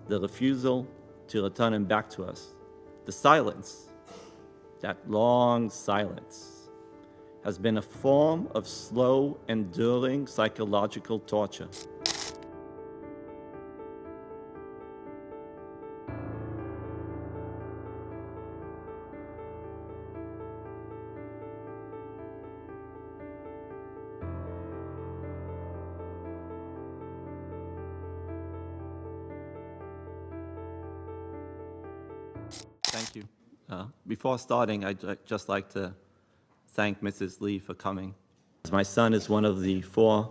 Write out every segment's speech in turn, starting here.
the refusal to return him back to us, the silence, that long silence, has been a form of slow, enduring psychological torture. Thank you. Before starting, I'd just like to thank Mrs. Lee for coming. My son is one of the 4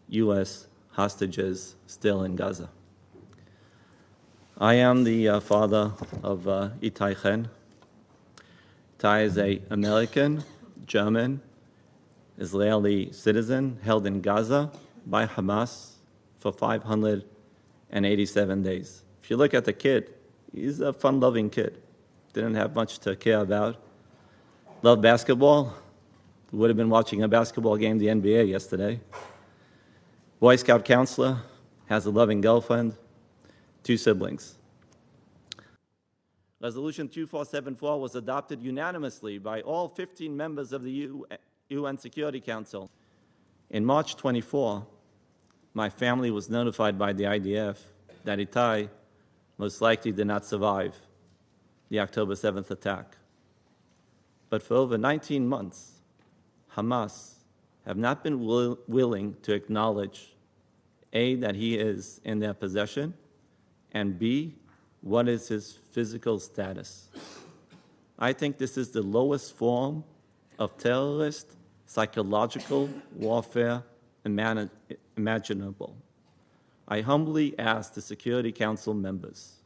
U.S. hostages still in Gaza. I am the father of Itay Chen. Itay is an American, German, Israeli citizen held in Gaza by Hamas for 587 days. If you look at the kid, he's a fun-loving kid. Didn't have much to care about. Loved basketball. Would have been watching a basketball game, the NBA, yesterday. Boy Scout counselor, has a loving girlfriend, 2 siblings. Resolution 2474 was adopted unanimously by all 15 members of the UN Security Council. In March 24, my family was notified by the IDF that Itay most likely did not survive the October 7th attack. But for over 19 months, Hamas have not been willing to acknowledge, A, that he is in their possession, and B, what is his physical status. I think this is the lowest form of terrorist psychological warfare imaginable. I humbly ask the Security Council members,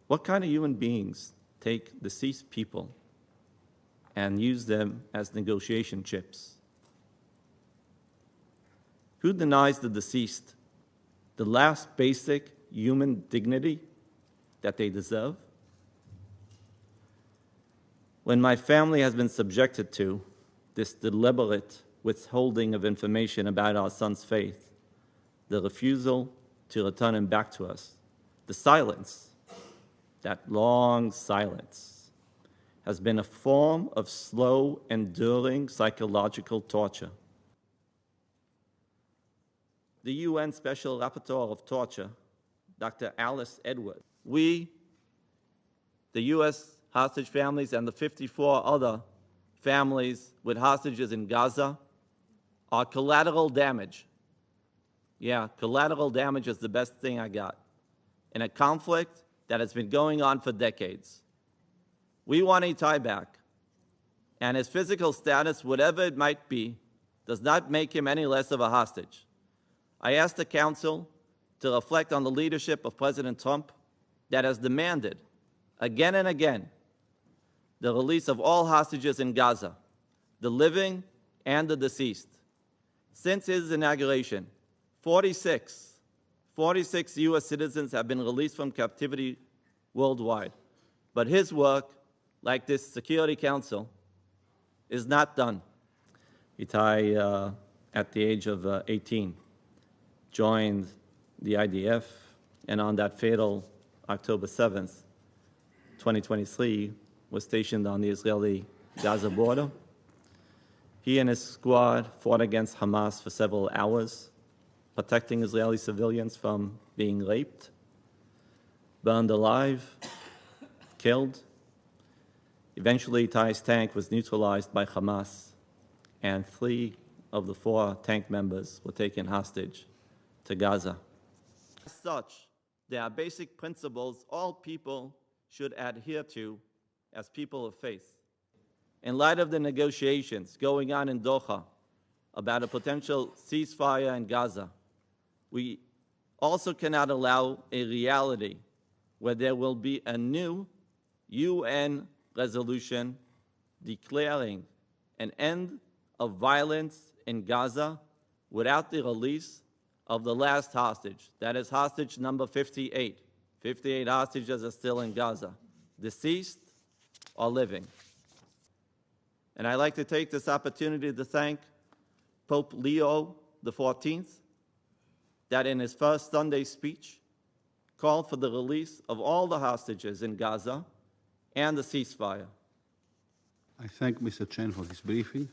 what kind of human beings take deceased people and use them as negotiation chips? Who denies the deceased the last basic human dignity that they deserve? When my family has been subjected to this deliberate withholding of information about our son's faith, the refusal to return him back to us, the silence, that long silence, has been a form of slow, enduring psychological torture. The UN Special Rapporteur of Torture, Dr. Alice Edwards, we, the U.S. hostage families and the 54 other families with hostages in Gaza, are collateral damage. Yeah, collateral damage is the best thing I got in a conflict that has been going on for decades. We want Itay back, and his physical status, whatever it might be, does not make him any less of a hostage. I ask the Council to reflect on the leadership of President Trump that has demanded, again and again, the release of all hostages in Gaza, the living and the deceased. Since his inauguration, 46 U.S. citizens have been released from captivity worldwide. But his work, like this Security Council, is not done. Itay, at the age of 18, joined the IDF, and on that fatal October 7th, 2023, was stationed on the Israeli-Gaza border. He and his squad fought against Hamas for several hours, protecting Israeli civilians from being raped, burned alive, killed. Eventually, Itay's tank was neutralized by Hamas, and 3 of the 4 tank members were taken hostage to Gaza. As such, there are basic principles all people should adhere to as people of faith. In light of the negotiations going on in Doha about a potential ceasefire in Gaza, we also cannot allow a reality where there will be a new UN resolution declaring an end of violence in Gaza without the release of the last hostage. That is hostage number 58. 58 hostages are still in Gaza, deceased or living. And I'd like to take this opportunity to thank Pope Leo XIV that in his first Sunday speech called for the release of all the hostages in Gaza and the ceasefire. I thank Mr. Chen for this briefing.